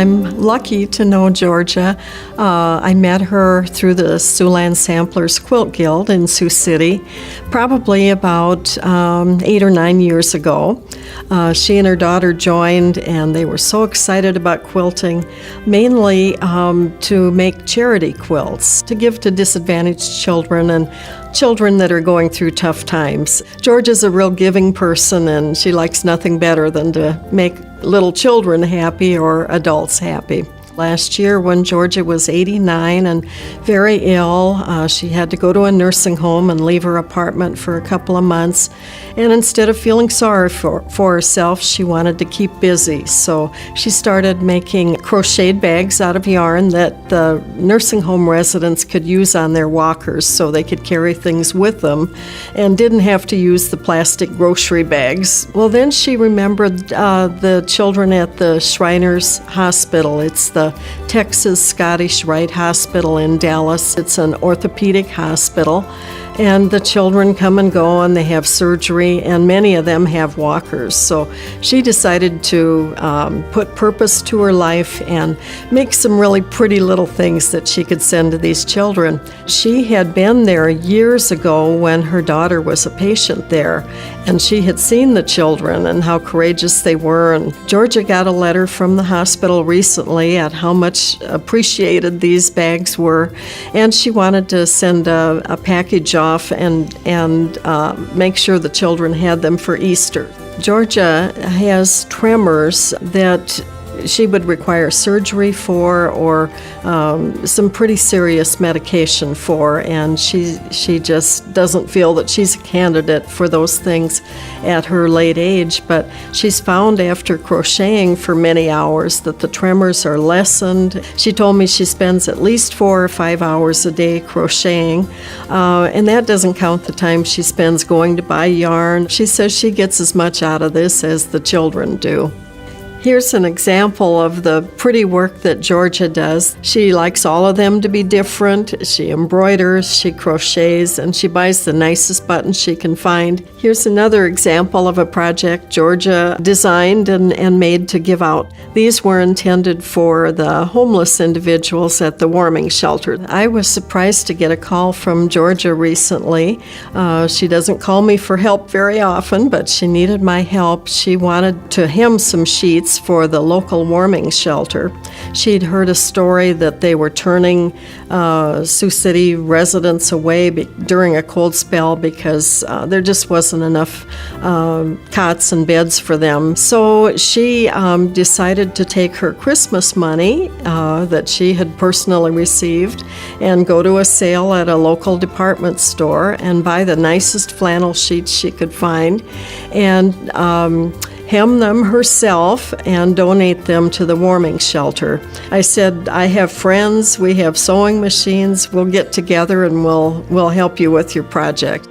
I'm lucky to know Georgia. I met her through the Siouxland Samplers Quilt Guild in Sioux City, probably about 8 or 9 years ago. She and her daughter joined, and they were so excited about quilting, mainly to make charity quilts, to give to disadvantaged children and children that are going through tough times. Georgia's a real giving person, and she likes nothing better than to make little children happy or adults happy. Last year, when Georgia was 89 and very ill, she had to go to a nursing home and leave her apartment for a couple of months. And instead of feeling sorry for herself, she wanted to keep busy. So she started making crocheted bags out of yarn that the nursing home residents could use on their walkers so they could carry things with them and didn't have to use the plastic grocery bags. Well, then she remembered the children at the Shriners Hospital. It's the Texas Scottish Rite Hospital in Dallas. It's an orthopedic hospital, and the children come and go and they have surgery, and many of them have walkers. So she decided to put purpose to her life and make some really pretty little things that she could send to these children. She had been there years ago when her daughter was a patient there, and she had seen the children and how courageous they were. And Georgia got a letter from the hospital recently at how much appreciated these bags were, and she wanted to send a package off and make sure the children had them for Easter. Georgia has tremors that she would require surgery for or some pretty serious medication for, and she just doesn't feel that she's a candidate for those things at her late age. But she's found after crocheting for many hours that the tremors are lessened. She told me she spends at least 4 or 5 hours a day crocheting, and that doesn't count the time she spends going to buy yarn. She says she gets as much out of this as the children do. Here's an example of the pretty work that Georgia does. She likes all of them to be different. She embroiders, she crochets, and she buys the nicest buttons she can find. Here's another example of a project Georgia designed and made to give out. These were intended for the homeless individuals at the warming shelter. I was surprised to get a call from Georgia recently. She doesn't call me for help very often, but she needed my help. She wanted to hem some sheets for the local warming shelter. She'd heard a story that they were turning Sioux City residents away during a cold spell because there just wasn't enough cots and beds for them. So she decided to take her Christmas money that she had personally received and go to a sale at a local department store and buy the nicest flannel sheets she could find and hem them herself and donate them to the warming shelter. I said, I have friends, we have sewing machines, we'll get together and we'll help you with your project.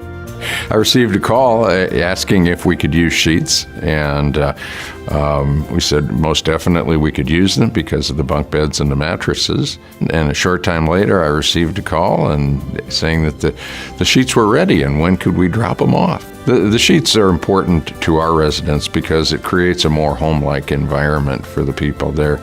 I received a call asking if we could use sheets, and we said most definitely we could use them because of the bunk beds and the mattresses. And a short time later, I received a call and saying that the sheets were ready and when could we drop them off. The sheets are important to our residents because it creates a more home-like environment for the people there.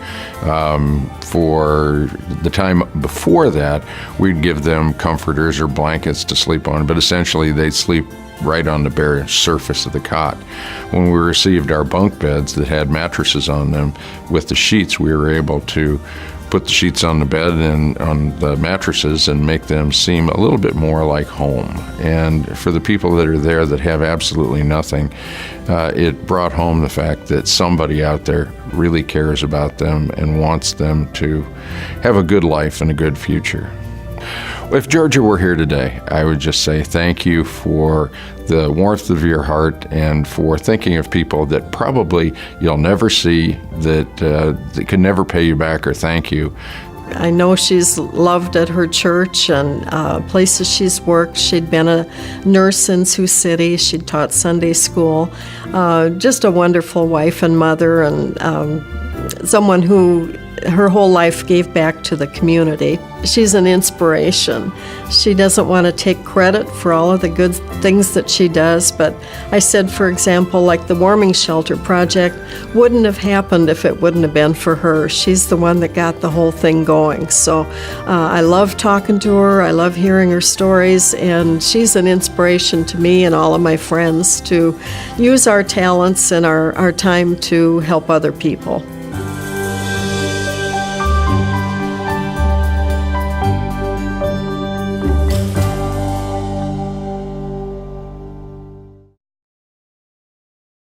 For the time before that, we'd give them comforters or blankets to sleep on, but essentially they'd sleep right on the bare surface of the cot. When we received our bunk beds that had mattresses on them, with the sheets we were able to put the sheets on the bed and on the mattresses and make them seem a little bit more like home. And for the people that are there that have absolutely nothing, it brought home the fact that somebody out there really cares about them and wants them to have a good life and a good future. If Georgia were here today, I would just say thank you for the warmth of your heart and for thinking of people that probably you'll never see, that can never pay you back or thank you. I know she's loved at her church and places she's worked. She'd been a nurse in Sioux City. She'd taught Sunday school. Just a wonderful wife and mother, and someone who her whole life gave back to the community. She's an inspiration. She doesn't want to take credit for all of the good things that she does, but I said, for example, like the warming shelter project wouldn't have happened if it wouldn't have been for her. She's the one that got the whole thing going. So I love talking to her. I love hearing her stories, and she's an inspiration to me and all of my friends to use our talents and our time to help other people.